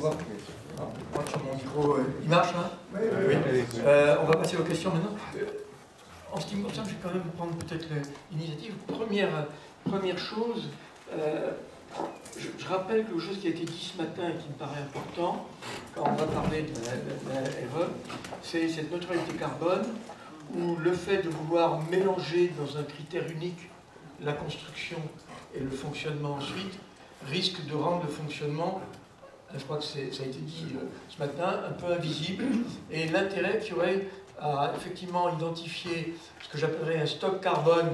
va... Moi, sur mon micro, il marche, hein? Oui. On va passer aux questions maintenant. En ce qui me concerne, je vais quand même prendre peut-être l'initiative. Première chose, je rappelle quelque chose qui a été dit ce matin et qui me paraît important quand on va parler de la RE, c'est cette neutralité carbone, où le fait de vouloir mélanger dans un critère unique la construction et le fonctionnement ensuite risque de rendre le fonctionnement, je crois que ça a été dit ce matin, un peu invisible, et l'intérêt qu'il y aurait à effectivement identifier ce que j'appellerais un stock carbone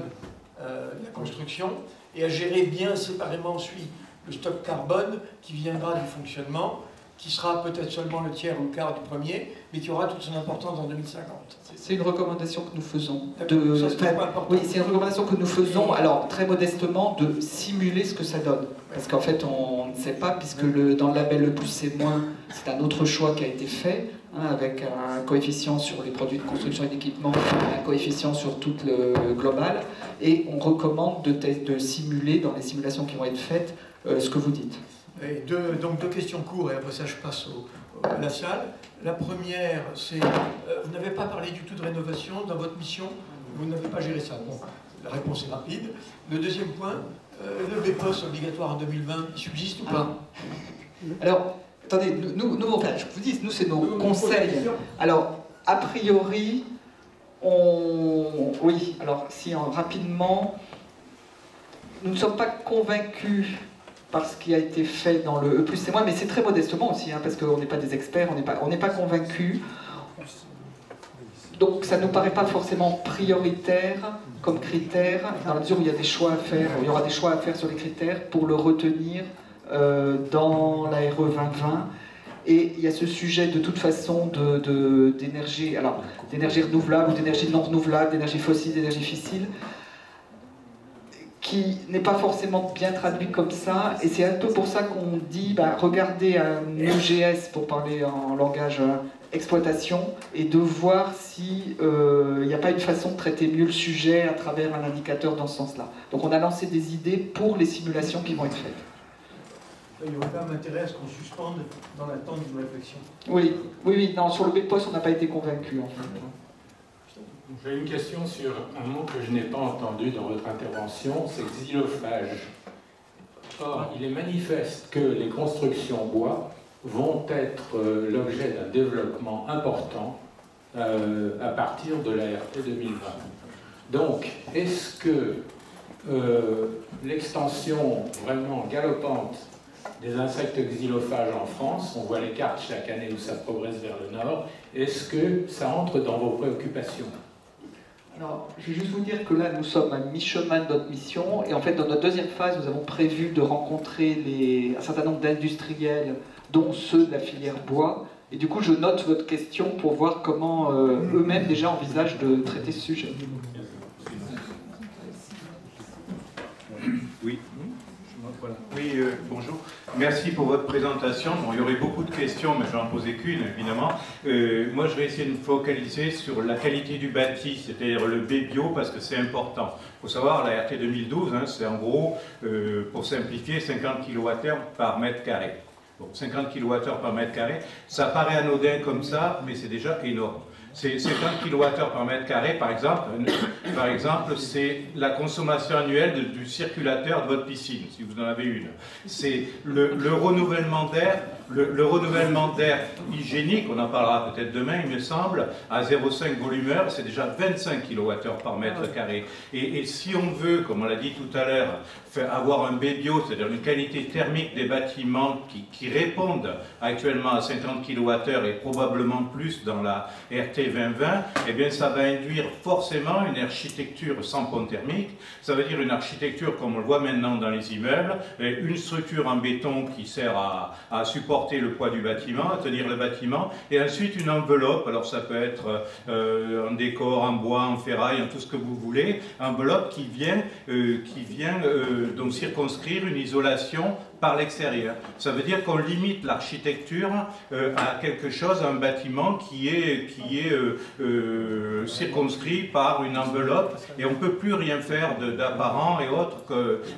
de la construction et à gérer bien séparément ensuite le stock carbone qui viendra du fonctionnement, qui sera peut-être seulement le tiers ou le quart du premier, mais qui aura toute son importance en 2050. C'est une recommandation que nous faisons. Oui, c'est une recommandation que nous faisons, alors très modestement, de simuler ce que ça donne. Parce qu'en fait, on ne sait pas, puisque dans le label Le Plus c'est moins, c'est un autre choix qui a été fait, avec un coefficient sur les produits de construction et d'équipement, un coefficient sur tout le global, et on recommande de simuler, dans les simulations qui vont être faites, ce que vous dites. Et donc deux questions courtes, et après ça je passe à la salle. La première, c'est, vous n'avez pas parlé du tout de rénovation dans votre mission, vous n'avez pas géré ça. Bon, la réponse est rapide. Le deuxième point, le BPOS obligatoire en 2020, il subsiste ou pas? Alors, attendez, enfin, je vous dis, nous c'est nos conseils. Alors, a priori, oui, alors si rapidement, nous ne sommes pas convaincus par ce qui a été fait dans le E+, c'est moins, mais c'est très modestement aussi, parce qu'on n'est pas des experts, on n'est pas convaincus. Donc ça ne nous paraît pas forcément prioritaire comme critère, dans la mesure où il y a des choix à faire, il y aura des choix à faire sur les critères pour le retenir dans la RE 2020. Et il y a ce sujet de toute façon d'énergie, alors d'énergie renouvelable ou d'énergie non renouvelable, d'énergie fossile, d'énergie fissile, qui n'est pas forcément bien traduit comme ça, et c'est un peu pour ça qu'on dit, regardez un EGS, pour parler en langage exploitation, et de voir s'il n'y a pas une façon de traiter mieux le sujet à travers un indicateur dans ce sens-là. Donc on a lancé des idées pour les simulations qui vont être faites. Il y aurait quand même intérêt à ce qu'on suspende dans l'attente d'une réflexion. Oui, non, sur le BPOS, on n'a pas été convaincus, en fait. J'ai une question sur un mot que je n'ai pas entendu dans votre intervention, c'est xylophage. Or, il est manifeste que les constructions bois vont être l'objet d'un développement important à partir de la RT 2020. Donc, est-ce que l'extension vraiment galopante des insectes xylophages en France, on voit les cartes chaque année où ça progresse vers le nord, est-ce que ça entre dans vos préoccupations ? Alors, je vais juste vous dire que là, nous sommes à mi-chemin de notre mission, et en fait, dans notre deuxième phase, nous avons prévu de rencontrer un certain nombre d'industriels, dont ceux de la filière bois, et du coup, je note votre question pour voir comment eux-mêmes déjà envisagent de traiter ce sujet. Oui. Voilà. Oui, bonjour. Merci pour votre présentation. Bon, il y aurait beaucoup de questions, mais je vais en poser qu'une, évidemment. Moi, je vais essayer de me focaliser sur la qualité du bâti, c'est-à-dire le B-bio, parce que c'est important. Il faut savoir, la RT 2012, c'est en gros, pour simplifier, 50 kWh par mètre carré. Bon, 50 kWh par mètre carré, ça paraît anodin comme ça, mais c'est déjà énorme. C'est 50 kWh par mètre carré, par exemple, c'est la consommation annuelle du circulateur de votre piscine, si vous en avez une. C'est le renouvellement d'air, le renouvellement d'air hygiénique, on en parlera peut-être demain, il me semble, à 0,5 volumeur, c'est déjà 25 kWh par mètre carré. Et si on veut, comme on l'a dit tout à l'heure, avoir un B-bio, c'est-à-dire une qualité thermique des bâtiments qui répondent actuellement à 50 kWh et probablement plus dans la RT 2020, eh bien ça va induire forcément une architecture sans pont thermique. Ça veut dire une architecture comme on le voit maintenant dans les immeubles, une structure en béton qui sert à supporter le poids du bâtiment, à tenir le bâtiment, et ensuite une enveloppe, alors ça peut être en décor, en bois, en ferraille, en tout ce que vous voulez, enveloppe qui vient donc circonscrire une isolation par l'extérieur. Ça veut dire qu'on limite l'architecture à quelque chose, à un bâtiment qui est circonscrit par une enveloppe, et on ne peut plus rien faire d'apparent et autre,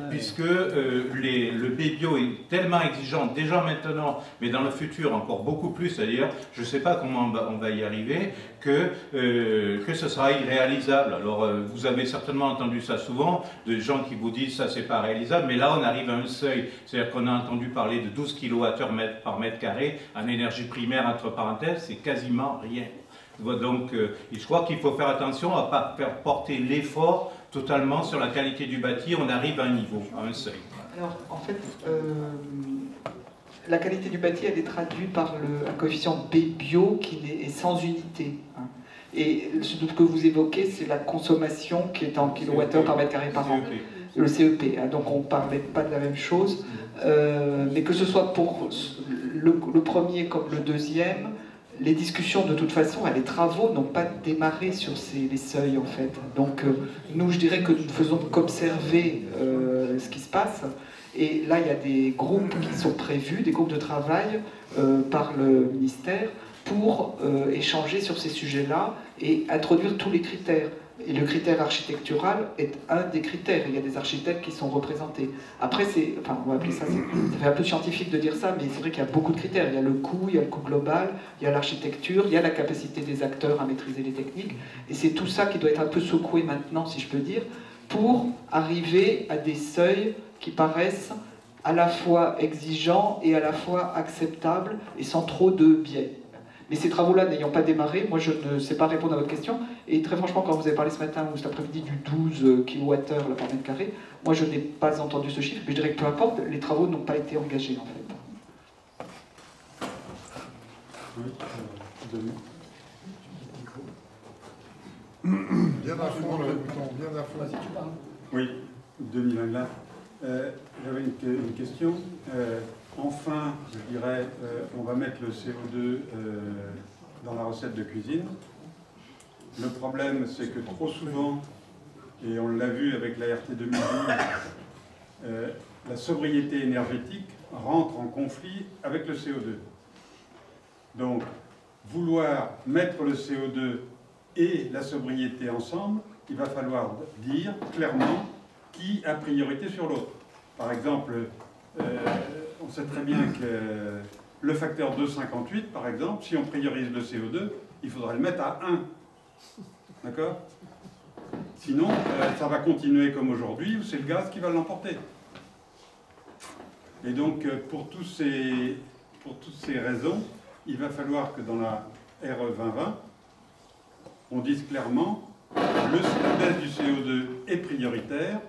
puisque le BBio est tellement exigeant déjà maintenant, mais dans le futur encore beaucoup plus, c'est-à-dire, je ne sais pas comment on va y arriver, que ce sera irréalisable. Alors, vous avez certainement entendu ça souvent, de gens qui vous disent ça c'est pas réalisable, mais là on arrive à un seuil, c'est-à-dire qu'on a entendu parler de 12 kWh par mètre carré en énergie primaire, entre parenthèses, c'est quasiment rien. Donc, je crois qu'il faut faire attention à ne pas faire porter l'effort totalement sur la qualité du bâti, on arrive à un niveau, à un seuil. Alors, en fait, la qualité du bâti, elle est traduite par un coefficient B-bio qui est sans unité. Hein. Et ce que vous évoquez, c'est la consommation qui est en kilowattheure par mètre carré par an. Le CEP. Hein. Donc on ne parlait pas de la même chose. Mais que ce soit pour le premier comme le deuxième, les discussions de toute façon, les travaux n'ont pas démarré sur les seuils en fait. Donc nous, je dirais que nous ne faisons qu'observer ce qui se passe. Et là, il y a des groupes qui sont prévus, des groupes de travail par le ministère pour échanger sur ces sujets-là et introduire tous les critères. Et le critère architectural est un des critères. Il y a des architectes qui sont représentés. Après, on va appeler ça fait un peu scientifique de dire ça, mais c'est vrai qu'il y a beaucoup de critères. Il y a le coût, il y a le coût global, il y a l'architecture, il y a la capacité des acteurs à maîtriser les techniques. Et c'est tout ça qui doit être un peu secoué maintenant, si je peux dire, pour arriver à des seuils qui paraissent à la fois exigeants et à la fois acceptables et sans trop de biais. Mais ces travaux-là n'ayant pas démarré, moi je ne sais pas répondre à votre question. Et très franchement, quand vous avez parlé ce matin ou cet après-midi du 12 kWh par mètre carré, moi je n'ai pas entendu ce chiffre, mais je dirais que peu importe, les travaux n'ont pas été engagés en fait. Bien à fond, le bouton, bien à fond. Vas-y, tu parles. Oui, 2020. J'avais une question. Enfin, je dirais, on va mettre le CO2 dans la recette de cuisine. Le problème, c'est que trop souvent, et on l'a vu avec la RT 2012, la sobriété énergétique rentre en conflit avec le CO2. Donc, vouloir mettre le CO2 et la sobriété ensemble, il va falloir dire clairement qui a priorité sur l'autre. Par exemple, on sait très bien que le facteur 2,58, par exemple, si on priorise le CO2, il faudrait le mettre à 1. D'accord ? Sinon, ça va continuer comme aujourd'hui, où c'est le gaz qui va l'emporter. Et donc, pour toutes ces raisons, il va falloir que dans la RE 2020, on dise clairement la baisse du CO2 est prioritaire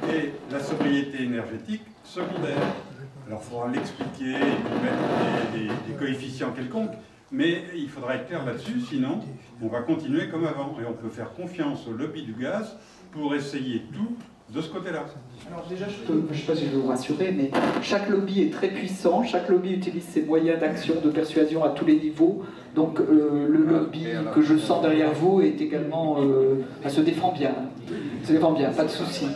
et la sobriété énergétique secondaire. Alors il faudra l'expliquer, mettre des coefficients quelconques, mais il faudra être clair là-dessus, sinon on va continuer comme avant. Et on peut faire confiance au lobby du gaz pour essayer tout de ce côté-là. Alors déjà, je ne sais pas si je vais vous rassurer, mais chaque lobby est très puissant, chaque lobby utilise ses moyens d'action, de persuasion à tous les niveaux. Donc le lobby que je sens derrière vous est également... se défend bien. Se défend bien, pas de souci.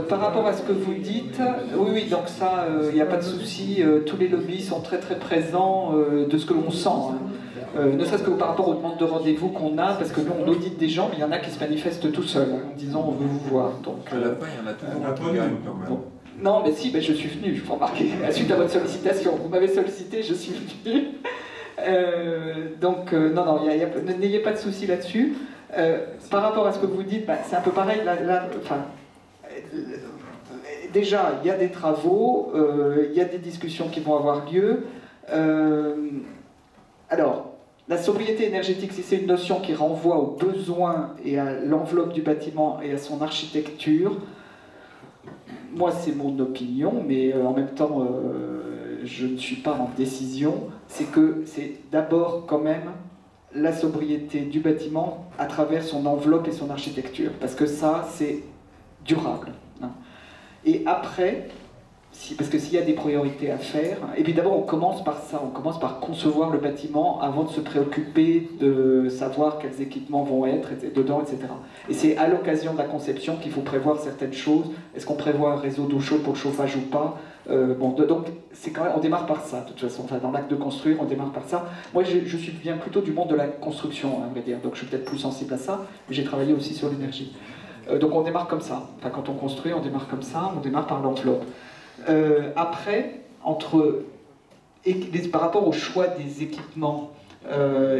Par rapport à ce que vous dites, oui, donc ça, il n'y a pas de souci. Tous les lobbies sont très très présents de ce que l'on sent. Ne serait-ce que par rapport aux demandes de rendez-vous qu'on a, parce que nous on audite des gens, mais il y en a qui se manifestent tout seuls en disant on veut vous voir. Donc, à la fin, il y en a tout le monde quand même. Bon. Non, mais si, je suis venu, je vous remarquer, suite à votre sollicitation. Vous m'avez sollicité, je suis venu. Non, n'ayez pas de souci là-dessus. Par rapport à ce que vous dites, c'est un peu pareil. Déjà, il y a des travaux, il y a des discussions qui vont avoir lieu. Alors, la sobriété énergétique, si c'est une notion qui renvoie aux besoins et à l'enveloppe du bâtiment et à son architecture, moi c'est mon opinion, mais en même temps je ne suis pas en décision, c'est que c'est d'abord quand même la sobriété du bâtiment à travers son enveloppe et son architecture, parce que ça c'est durable. Et après, parce que s'il y a des priorités à faire, et puis d'abord on commence par ça, on commence par concevoir le bâtiment avant de se préoccuper de savoir quels équipements vont être dedans, etc. Et c'est à l'occasion de la conception qu'il faut prévoir certaines choses. Est-ce qu'on prévoit un réseau d'eau chaude pour le chauffage ou pas? Donc c'est quand même, on démarre par ça, de toute façon. Enfin, dans l'acte de construire, on démarre par ça. Moi, je viens plutôt du monde de la construction, à vrai dire, donc je suis peut-être plus sensible à ça, mais j'ai travaillé aussi sur l'énergie. Donc on démarre comme ça. Enfin, quand on construit, on démarre comme ça, on démarre par l'enveloppe. Après, par rapport au choix des équipements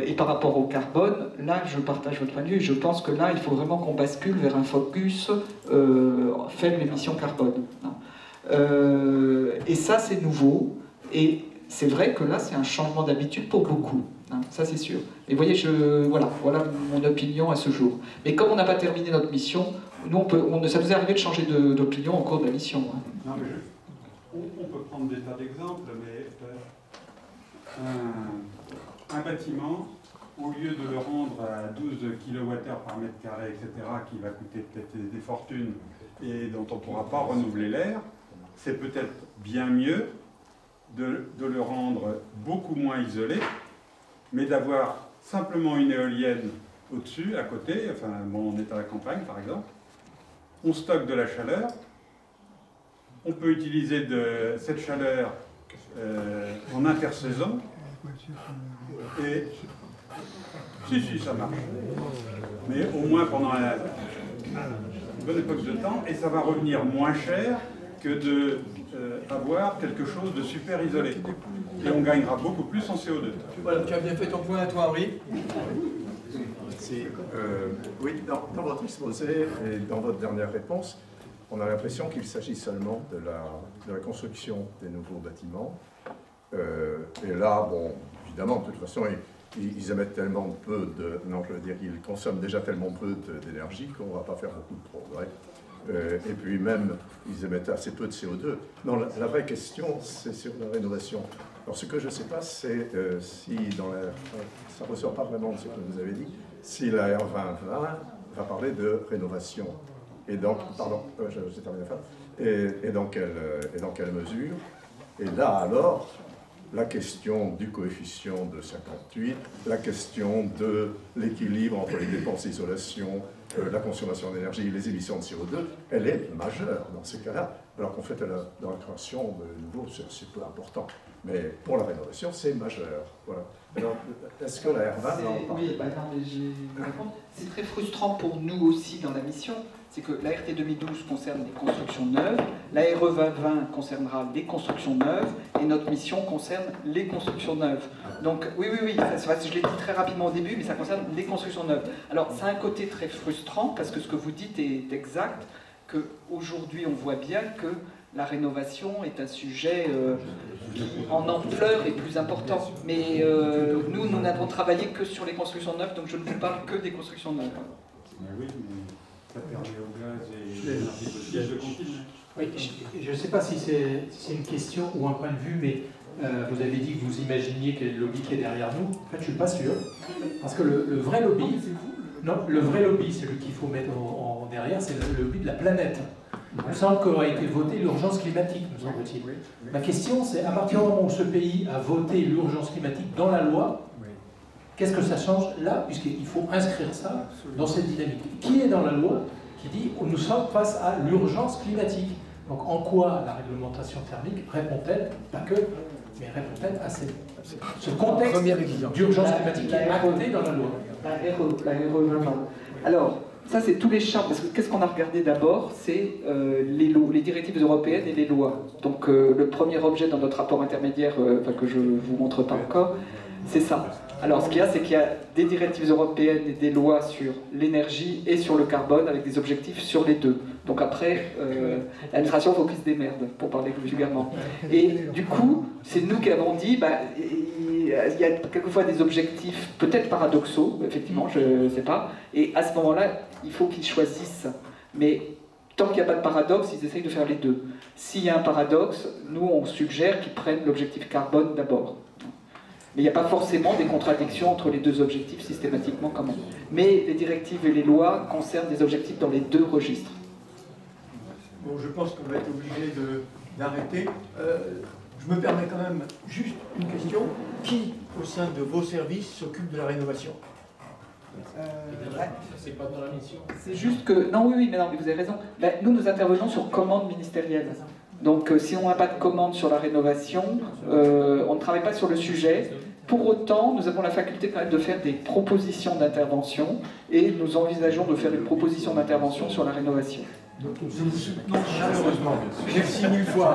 et par rapport au carbone, là je partage votre point de vue et je pense que là il faut vraiment qu'on bascule vers un focus faible émission carbone. Et ça c'est nouveau et c'est vrai que là c'est un changement d'habitude pour beaucoup, ça c'est sûr. Et vous voyez, voilà mon opinion à ce jour. Mais comme on n'a pas terminé notre mission, nous ça nous est arrivé de changer d'opinion au cours de la mission. Non, mais on peut prendre des tas d'exemples, mais un bâtiment, au lieu de le rendre à 12 kWh par mètre carré, etc., qui va coûter peut-être des fortunes et dont on ne pourra pas renouveler l'air, c'est peut-être bien mieux de le rendre beaucoup moins isolé, mais d'avoir simplement une éolienne au-dessus, à côté. Enfin, bon, on est à la campagne, par exemple. On stocke de la chaleur. On peut utiliser cette chaleur en intersaison. Et si, ça marche. Mais au moins pendant une bonne époque de temps, et ça va revenir moins cher que d'avoir quelque chose de super isolé. Et on gagnera beaucoup plus en CO2. Voilà, tu as bien fait ton point à toi, Henri. Oui, dans votre exposé et dans votre dernière réponse, on a l'impression qu'il s'agit seulement de la construction des nouveaux bâtiments. Et là, bon, évidemment, de toute façon, ils émettent tellement peu ils consomment déjà tellement peu d'énergie qu'on ne va pas faire beaucoup de progrès. Et puis même, ils émettent assez peu de CO2. Non, la vraie question, c'est sur la rénovation. Alors ce que je ne sais pas, c'est si ça ne ressort pas vraiment de ce que vous avez dit, si la R 2020 va parler de rénovation. Et donc, pardon, j'ai terminé la phrase. Et dans quelle mesure? Et là alors, la question du coefficient de 58, la question de l'équilibre entre les dépenses d'isolation, la consommation d'énergie et les émissions de CO2, elle est majeure dans ces cas-là. Alors qu'en fait, dans la création de nouveau, c'est peu important. Mais pour la rénovation, c'est majeur. Voilà. Alors, est-ce que la R20 Oui, c'est très frustrant pour nous aussi dans la mission. C'est que la RT 2012 concerne les constructions neuves, la RE 2020 concernera les constructions neuves, et notre mission concerne les constructions neuves. Donc oui, je l'ai dit très rapidement au début, mais ça concerne les constructions neuves. Alors ça a un côté très frustrant, parce que ce que vous dites est exact, qu'aujourd'hui on voit bien que la rénovation est un sujet qui, en ampleur, est plus important. Mais nous n'avons travaillé que sur les constructions neuves, donc je ne vous parle que des constructions neuves. Oui, mais ça permet au gaz et l'énergie fossile de continuer. Oui, je ne sais pas si c'est une question ou un point de vue, mais vous avez dit que vous imaginiez quel est le lobby qui est derrière nous. En fait, je ne suis pas sûr. Parce que le vrai lobby, celui qu'il faut mettre derrière, c'est le lobby de la planète. Il me semble qu'aurait été votée l'urgence climatique, me semble-t-il. Ma question, c'est à partir du moment où ce pays a voté l'urgence climatique dans la loi, qu'est-ce que ça change là, puisqu'il faut inscrire ça dans cette dynamique? Qui est dans la loi qui dit que nous sommes face à l'urgence climatique? Donc en quoi la réglementation thermique répond-elle, pas que, mais répond-elle à ce contexte d'urgence climatique qui est acté dans la loi? La RE 2020. Alors, ça, c'est tous les champs, parce que qu'est-ce qu'on a regardé d'abord? C'est les directives européennes et les lois. Donc, le premier objet dans notre rapport intermédiaire, que je ne vous montre pas encore, c'est ça. Alors, ce qu'il y a, c'est qu'il y a des directives européennes et des lois sur l'énergie et sur le carbone, avec des objectifs sur les deux. Donc après, l'administration, il faut qu'il se démerde, pour parler vulgairement. Et du coup, c'est nous qui avons dit, il y a quelquefois des objectifs peut-être paradoxaux, effectivement, je ne sais pas, et à ce moment-là, il faut qu'ils choisissent. Mais tant qu'il n'y a pas de paradoxe, ils essayent de faire les deux. S'il y a un paradoxe, nous, on suggère qu'ils prennent l'objectif carbone d'abord. Mais il n'y a pas forcément des contradictions entre les deux objectifs systématiquement quand même. Mais les directives et les lois concernent des objectifs dans les deux registres. Bon, je pense qu'on va être obligé d'arrêter. Je me permets quand même juste une question. Qui, au sein de vos services, s'occupe de la rénovation? C'est pas dans la mission. C'est juste que... Non, oui, mais vous avez raison. Ben, nous intervenons sur commande ministérielle. Donc, si on n'a pas de commande sur la rénovation, on ne travaille pas sur le sujet. Pour autant, nous avons la faculté quand même de faire des propositions d'intervention et nous envisageons de faire une proposition d'intervention sur la rénovation. Donc, nous vous soutenons chaleureusement. Merci mille fois.